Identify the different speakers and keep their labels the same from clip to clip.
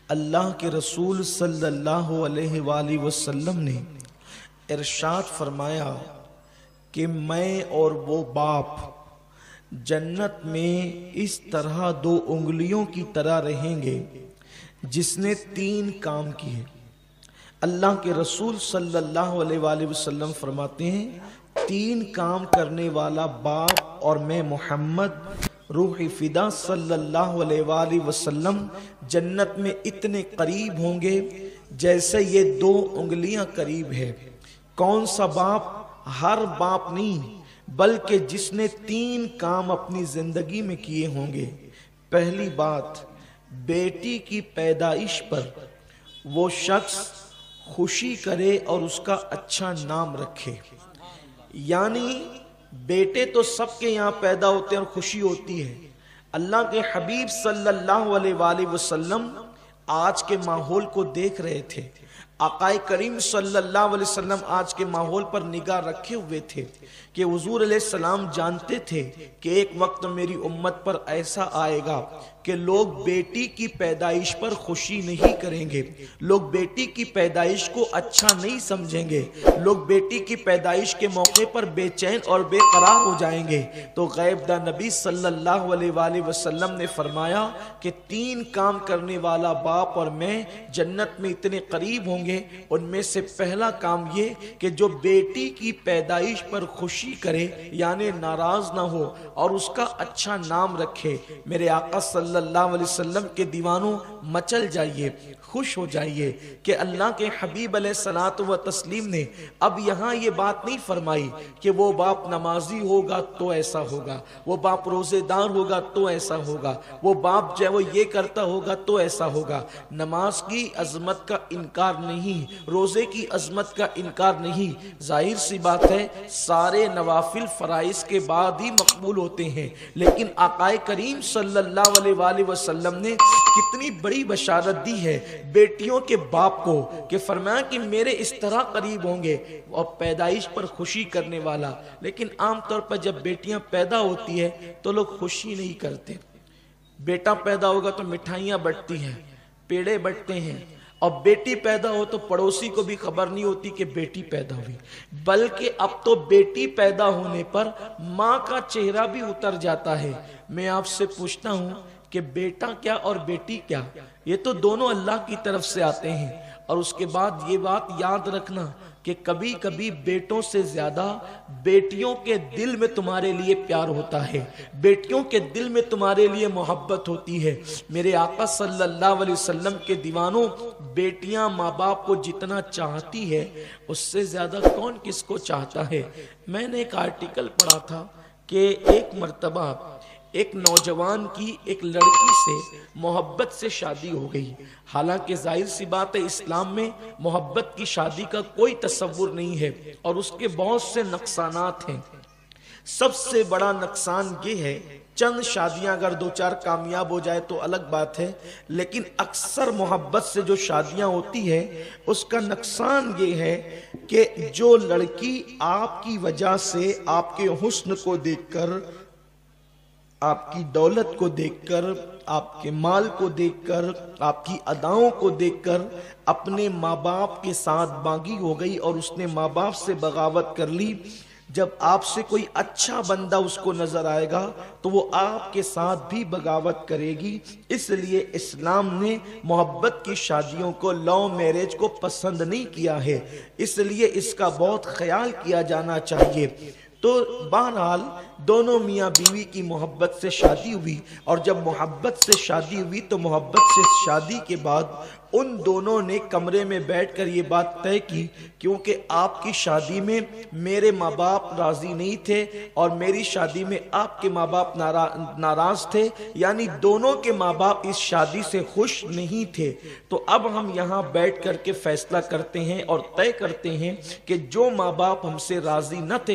Speaker 1: اللہ کے رسول صلی اللہ علیہ وآلہ وسلم نے ارشاد فرمایا کہ میں اور وہ باپ جنت میں اس طرح 2 انگلیوں کی طرح رہیں گے جس نے 3 کام کیے۔ اللہ کے رسول صلی اللہ علیہ وآلہ وسلم فرماتے ہیں 3 کام کرنے والا باپ اور میں محمد روح فدا صلی اللہ علیہ وآلہ وسلم جنت میں اتنے قریب ہوں گے جیسے یہ 2 انگلیاں قریب ہے۔ کون سا باپ؟ ہر باپ نہیں، بلکہ جس نے 3 کام اپنی زندگی میں کیے ہوں گے۔ پہلی بات، بیٹی کی پیدائش پر وہ شخص خوشی کرے اور اس کا اچھا نام رکھے۔ یعنی بیٹے تو سب کے یہاں پیدا ہوتے ہیں اور خوشی ہوتی ہے۔ اللہ کے حبیب صلی اللہ علیہ وآلہ وسلم آج کے ماحول کو دیکھ رہے تھے۔ آقا کریم صلی اللہ علیہ وسلم آج کے ماحول پر نگاہ رکھے ہوئے تھے کہ حضور علیہ السلام جانتے تھے کہ ایک وقت میری امت پر ایسا آئے گا کہ لوگ بیٹی کی پیدائش پر خوشی نہیں کریں گے، لوگ بیٹی کی پیدائش کو اچھا نہیں سمجھیں گے، لوگ بیٹی کی پیدائش کے موقع پر بے چین اور بے قرار ہو جائیں گے۔ تو غیب داں نبی صلی اللہ علیہ وآلہ وسلم نے فرمایا کہ 3 کام کرنے والا باپ اور میں جنت میں اتنے قریب ہوں گے۔ ان میں سے پہلا کام یہ کہ جو بیٹی کی پیدائش پر خوشی کرے، یعنی ناراض نہ ہو اور اس کا اچھا نام رکھے۔ میرے آقا صلی اللہ علیہ وسلم کے دیوانوں مچل جائیے، خوش ہو جائیے کہ اللہ کے حبیب علیہ الصلوۃ والتسلیم نے اب یہاں یہ بات نہیں فرمائی کہ وہ باپ نمازی ہوگا تو ایسا ہوگا، وہ باپ روزے دار ہوگا تو ایسا ہوگا، وہ باپ جو ہے وہ یہ کرتا ہوگا تو ایسا ہوگا۔ نماز کی عظمت کا انکار نہیں، روزے کی عظمت کا انکار نہیں، ظاہر سی بات ہے سارے نوافل فرائض کے بعد ہی مقبول ہوتے ہیں، لیکن آقا کریم صلی اللہ علیہ وآلہ وسلم نے کتنی بڑی بشارت دی ہے بیٹیوں کے باپ کو کہ فرمایا کہ میرے اس طرح قریب ہوں گے اور پیدائش پر خوشی کرنے والا۔ لیکن عام طور پر جب بیٹیاں پیدا ہوتی ہے تو لوگ خوشی نہیں کرتے۔ بیٹا پیدا ہوگا تو مٹھائیاں بٹتی ہیں، پیڑے بٹتے ہیں، اور بیٹی پیدا ہو تو پڑوسی کو بھی خبر نہیں ہوتی کہ بیٹی پیدا ہوئی، بلکہ اب تو بیٹی پیدا ہونے پر ماں کا چہرہ بھی اتر جاتا ہے۔ میں آپ سے پوچھتا ہوں کہ بیٹا کیا اور بیٹی کیا؟ یہ تو دونوں اللہ کی طرف سے آتے ہیں۔ اور اس کے بعد یہ بات یاد رکھنا کہ کبھی کبھی بیٹوں سے زیادہ بیٹیوں کے دل میں تمہارے لیے پیار ہوتا ہے، بیٹیوں کے دل میں تمہارے لیے محبت ہوتی ہے۔ میرے آقا صلی اللہ علیہ وسلم کے دیوانوں، بیٹیاں ماں باپ کو جتنا چاہتی ہے اس سے زیادہ کون کس کو چاہتا ہے؟ میں نے ایک آرٹیکل پڑھا تھا کہ ایک مرتبہ ایک نوجوان کی ایک لڑکی سے محبت سے شادی ہو گئی۔ حالانکہ ظاہر سی بات ہے اسلام میں محبت کی شادی کا کوئی تصور نہیں ہے اور اس کے بہت سے نقصانات ہیں۔ سب سے بڑا نقصان یہ ہے، چند شادیاں اگر 2-4 کامیاب ہو جائے تو الگ بات ہے، لیکن اکثر محبت سے جو شادیاں ہوتی ہے اس کا نقصان یہ ہے کہ جو لڑکی آپ کی وجہ سے آپ کے حسن کو دیکھ کر، آپ کی دولت کو دیکھ کر، آپ کے مال کو دیکھ کر، آپ کی اداؤں کو دیکھ کر اپنے ماں باپ کے ساتھ باغی ہو گئی اور اس نے ماں باپ سے بغاوت کر لی، جب آپ سے کوئی اچھا بندہ اس کو نظر آئے گا تو وہ آپ کے ساتھ بھی بغاوت کرے گی۔ اس لیے اسلام نے محبت کی شادیوں کو، لو میرج کو پسند نہیں کیا ہے، اس لیے اس کا بہت خیال کیا جانا چاہیے۔ تو بہرحال دونوں میاں بیوی کی محبت سے شادی ہوئی، اور جب محبت سے شادی ہوئی تو محبت سے شادی کے بعد ان دونوں نے کمرے میں بیٹھ کر یہ بات طے کی کیونکہ آپ کی شادی میں میرے ماں باپ راضی نہیں تھے اور میری شادی میں آپ کے ماں باپ ناراض تھے، یعنی دونوں کے ماں باپ اس شادی سے خوش نہیں تھے۔ تو اب ہم یہاں بیٹھ کر کے فیصلہ کرتے ہیں اور طے کرتے ہیں کہ جو ماں باپ ہم سے راضی نہ تھے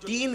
Speaker 1: 3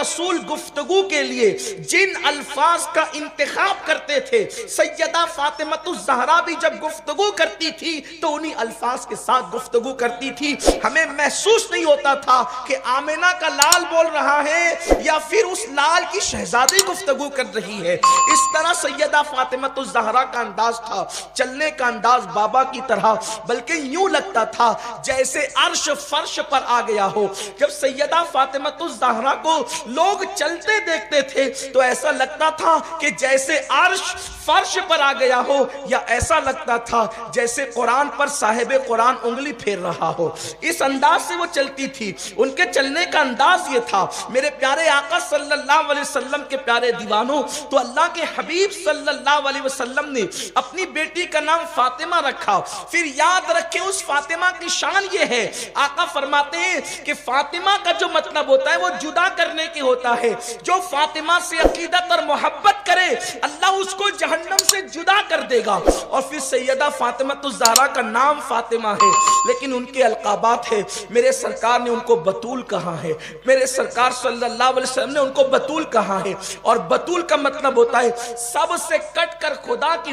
Speaker 1: رسول گفتگو کے لیے جن الفاظ کا انتخاب کرتے تھے، سیدہ فاطمہ الزہرا بھی جب گفتگو کرتی تھی تو انہی الفاظ کے ساتھ گفتگو کرتی تھی۔ ہمیں محسوس نہیں ہوتا تھا کہ آمنہ کا لال بول رہا ہے یا پھر اس لال کی شہزادی گفتگو کر رہی ہے۔ اس طرح سیدہ فاطمہ الزہرا کا انداز تھا، چلنے کا انداز بابا کی طرح، بلکہ یوں لگتا تھا جیسے عرش فرش پر آ گیا ہو۔ جب سیدہ فاطمہ الزہرا کو لوگ چلتے دیکھتے تھے تو ایسا لگتا تھا کہ جیسے عرش فرش پر آ گیا ہو، یا ایسا لگتا تھا جیسے قرآن پر صاحب قرآن انگلی پھیر رہا ہو۔ اس انداز سے وہ چلتی تھی، ان کے چلنے کا انداز یہ تھا۔ میرے پیارے آقا صلی اللہ علیہ وسلم کے پیارے دیوانوں، تو اللہ کے حبیب صلی اللہ علیہ وسلم نے اپنی بیٹی کا نام فاطمہ رکھا۔ پھر یاد رکھیں اس فاطمہ کی شان یہ ہے، آقا فرماتے ہیں کہ فاطمہ کا جو مطلب ہوتا ہے وہ جدا کرنے کی ہوتا ہے۔ جو فاطمہ سے عقیدت اور محبت کرے اللہ اس کو جہنم سے جدا کر دے گا۔ اور پھر سیدہ فاطمہ الزہرا کا نام فاطمہ ہے، لیکن ان کے القابات ہے۔ میرے سرکار نے ان کو بطول کہا ہے، میرے سرکار صلی اللہ علیہ وسلم نے ان کو بطول کہا ہے، اور بطول کا مطلب ہوتا ہے سب سے کٹ کر خدا کی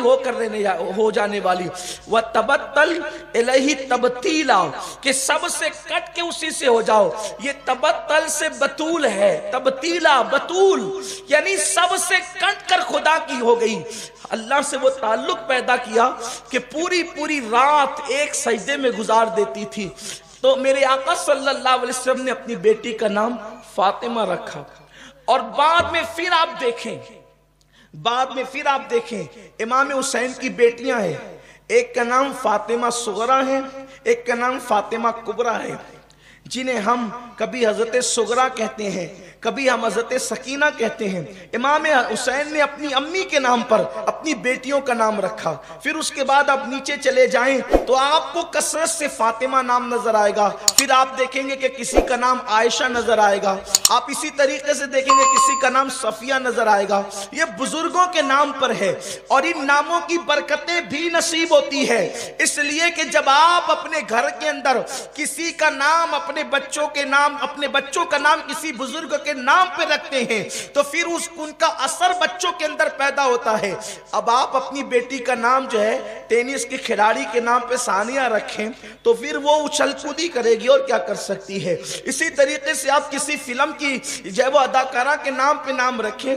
Speaker 1: ہو جانے والی۔ وَتَبَتَّلْ إِلَيْهِ تَبْتِيلًا، کہ سب سے کٹ کے اسی سے ہو جاؤ۔ یہ تبتل سے بطول ہے، تبتیلا بطول، یعنی سب سے کٹ کر خدا کی ہو گئی۔ اللہ سے وہ تعلق پیدا کیا کہ پوری پوری رات ایک سجدے میں گزار دیتی تھی۔ تو میرے آقا صلی اللہ علیہ وسلم نے اپنی بیٹی کا نام فاطمہ رکھا۔ اور بعد میں پھر آپ دیکھیں امام حسین کی بیٹیاں ہیں، ایک کا نام فاطمہ صغرا ہے، ایک کا نام فاطمہ کبریٰ ہے، جنہیں ہم کبھی حضرت صغرا کہتے ہیں، کبھی ہم حضرت سکینہ کہتے ہیں۔ امام حسین نے اپنی امی کے نام پر اپنی بیٹیوں کا نام رکھا۔ پھر اس کے بعد آپ نیچے چلے جائیں تو آپ کو کثرت سے فاطمہ نام نظر آئے گا۔ پھر آپ دیکھیں گے کہ کسی کا نام عائشہ نظر آئے گا، آپ اسی طریقے سے دیکھیں گے کسی کا نام صفیہ نظر آئے گا۔ یہ بزرگوں کے نام پر ہے، اور ان ناموں کی برکتیں بھی نصیب ہوتی ہے، اس لیے کہ جب آپ اپنے گھر کے اندر کسی کا نام اپنے بچوں کا نام کسی بزرگ کے نام پہ رکھتے ہیں تو پھر ان کا اثر بچوں کے اندر پیدا ہوتا ہے۔ اب آپ اپنی بیٹی کا نام جو ہے ٹینس کے کھلاڑی کے نام پہ ثانیہ رکھیں تو پھر وہ اچھل کودی کرے گی اور کیا کر سکتی ہے۔ اسی طریقے سے آپ کسی فلم کی جو ہے وہ اداکارہ کے نام پہ نام رکھیں،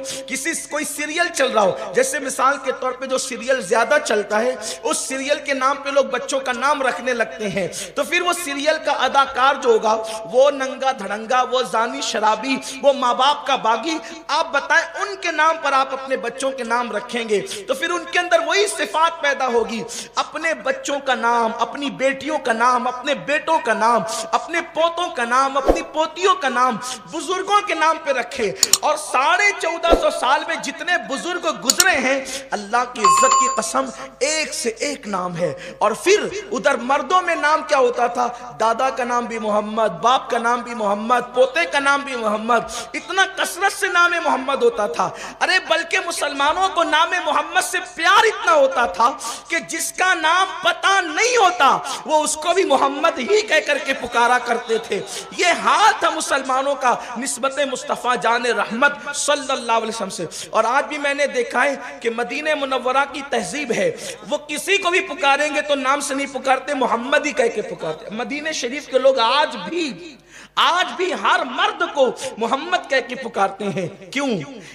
Speaker 1: کوئی سیریل چل رہا ہو، جیسے مثال کے طور پہ جو سیریل زیادہ چلتا ہے اس سیریل کے نام پہ لوگ بچوں کا نام رکھنے لگتے ہیں، تو پھر وہ سیریل کا اداکار جو ہوگا وہ ننگا دھڑنگا، وہ زانی شرابی، وہ ماں باپ کا باغی، آپ بتائیں ان کے نام پر آپ اپنے بچوں کے نام رکھیں گے تو پھر ان کے اندر وہی صفات پیدا ہوگی۔ اپنے بچوں کا نام، اپنی بیٹیوں کا نام، اپنے بیٹوں کا نام، اپنے پوتوں کا نام، اپنی پوتیوں کا نام بزرگوں کے نام پہ رکھے۔ اور 1450 سال میں جتنے بزرگ گزرے ہیں اللہ کی عزت کی قسم ایک سے ایک نام ہے۔ اور پھر ادھر مردوں میں نام کیا ہوتا تھا، دادا کا نام بھی محمد، باپ کا نام بھی محمد، پوتے کا نام بھی محمد، اتنا کثرت سے نام محمد ہوتا تھا۔ ارے بلکہ مسلمانوں کو نام محمد سے پیار اتنا ہوتا تھا کہ جس کا نام پتہ نہیں ہوتا وہ اس کو بھی محمد ہی کہہ کر کے پکارا کرتے تھے۔ یہ حال تھا مسلمانوں کا نسبت مصطفیٰ جان رحمت صلی اللہ علیہ وسلم سے۔ اور آج بھی میں نے دیکھا ہے کہ مدینہ منورہ کی تہذیب ہے، وہ کسی کو بھی پکاریں گے تو نام سے نہیں پکارتے، محمد ہی کہہ کے پکارتے۔ مدینہ شریف کے لوگ آج بھی ہر مرد کو محمد کہہ کے پکارتے ہیں۔ کیوں؟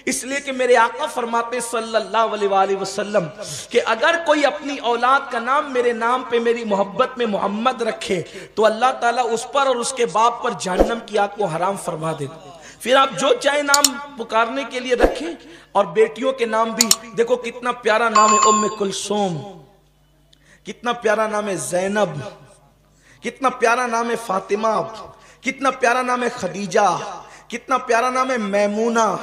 Speaker 1: اس لیے کہ میرے آقا فرماتے صلی اللہ علیہ وآلہ وسلم کہ اگر کوئی اپنی اولاد کا نام میرے نام پہ میری محبت میں محمد رکھے تو اللہ تعالیٰ اس پر اور اس کے باپ پر جہنم کی آگ کو حرام فرما دے۔ پھر آپ جو چاہے نام پکارنے کے لیے رکھیں۔ اور بیٹیوں کے نام بھی دیکھو کتنا پیارا نام ہے، ام کلثوم، کتنا پیارا نام ہے زینب، کتنا پیارا نام ہے فاطمہ، کتنا پیارا نام ہے خدیجہ، کتنا پیارا نام ہے میمونہ،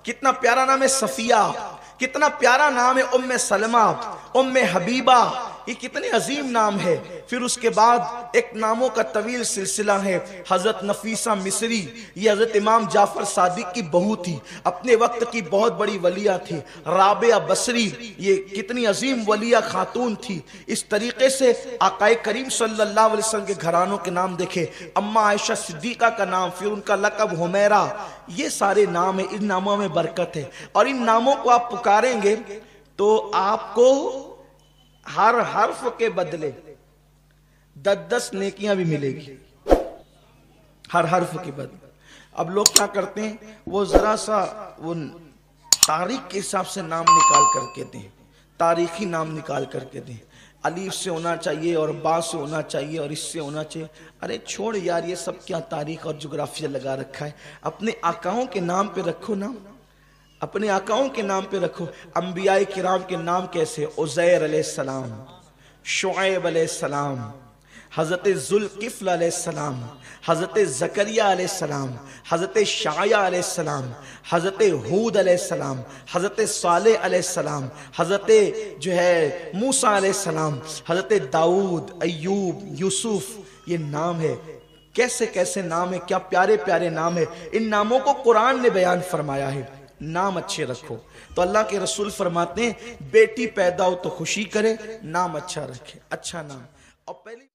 Speaker 1: کتنا پیارا نام ہے صفیہ، کتنا پیارا نام ہے ام سلمہ، ام حبیبہ، یہ کتنے عظیم نام ہے۔ پھر اس کے بعد ایک ناموں کا طویل سلسلہ ہے۔ حضرت نفیسہ مصری، یہ حضرت امام جعفر صادق کی بہو تھی، اپنے وقت کی بہت بڑی ولیہ تھی۔ رابعہ بصری، یہ کتنی عظیم ولیہ خاتون تھی۔ اس طریقے سے آقا کریم صلی اللہ علیہ وسلم کے گھرانوں کے نام دیکھے، اماں عائشہ صدیقہ کا نام، پھر ان کا لقب حمیرہ، یہ سارے نام ہیں۔ ان ناموں میں برکت ہے، اور ان ناموں کو آپ پکاریں گے تو آپ کو ہر حرف کے بدلے 10 نیکیاں بھی ملے گی، ہر حرف کے بدلے۔ اب لوگ کیا کرتے ہیں، وہ ذرا سا وہ تاریخ کے حساب سے نام نکال کر کے دیں، تاریخی نام نکال کر کے دیں، الف سے ہونا چاہیے اور با سے ہونا چاہیے اور اس سے ہونا چاہیے۔ ارے چھوڑ یار، یہ سب کیا تاریخ اور جغرافیہ لگا رکھا ہے، اپنے آقاؤں کے نام پہ رکھو نا، اپنے آقاؤں کے نام پہ رکھو۔ انبیاء کرام کے نام کیسے، عزیر علیہ السلام، شعیب علیہ السلام، حضرت ذوالکفل علیہ السلام، حضرت زکریہ علیہ السلام، حضرت شعیہ علیہ السلام، حضرت ہود علیہ السلام، حضرت صالح علیہ السلام، حضرت موسیٰ علیہ السلام، حضرت داؤد، ایوب، یوسف، یہ نام ہے۔ کیسے کیسے نام ہے، کیا پیارے پیارے نام ہے۔ ان ناموں کو قرآن نے بیان فرمایا ہے۔ نام اچھے رکھو، تو اللہ کے رسول فرماتے ہیں بیٹی پیدا ہو تو خوشی کرے، نام اچھا رکھے، اچھا نام۔ اور پہلی